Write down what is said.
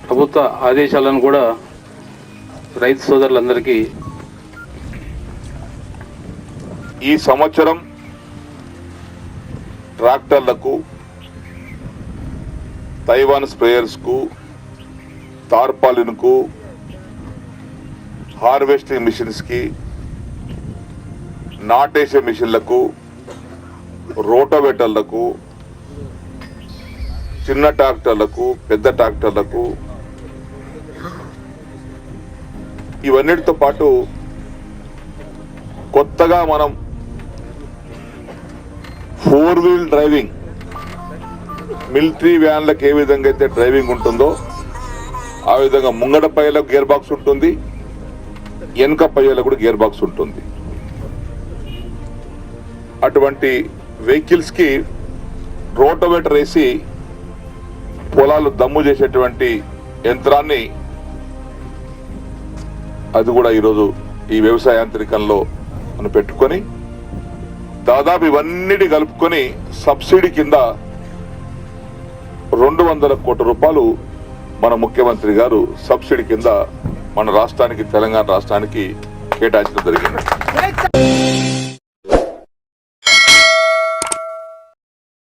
ప్రభుత్వ ఆదేశాలను కూడా రైతు సోదరులందరికీ ఈ సంవత్సరం ట్రాక్టర్లకు, తైవాన్ స్ప్రేయర్స్కు, తార్పాలిన్కు, హార్వెస్టింగ్ మిషన్స్కి, నాటేసే మిషన్లకు, రోటోవేటర్లకు, చిన్న ట్రాక్టర్లకు, పెద్ద ట్రాక్టర్లకు, ఇవన్నిటితో పాటు కొత్తగా మనం 4-wheel డ్రైవింగ్, మిలిటరీ వ్యాన్లకు ఏ విధంగా అయితే డ్రైవింగ్ ఉంటుందో ఆ విధంగా ముంగడ పైలకు గేర్ బాక్స్ ఉంటుంది, వెనుక పైలకు కూడా గేర్ బాక్స్ ఉంటుంది. అటువంటి వెహికల్స్ కి రోటోవేటర్ వేసి పొలాలు దమ్ము చేసేటువంటి యంత్రాన్ని అది కూడా ఈరోజు ఈ వ్యవసాయ యాంత్రికంలో మనం పెట్టుకొని దాదాపు ఇవన్నిటి కలుపుకొని సబ్సిడీ కింద 200 కోట్ల రూపాయలు మన ముఖ్యమంత్రి గారు సబ్సిడీ కింద మన రాష్ట్రానికి, తెలంగాణ రాష్ట్రానికి కేటాయించడం జరిగింది.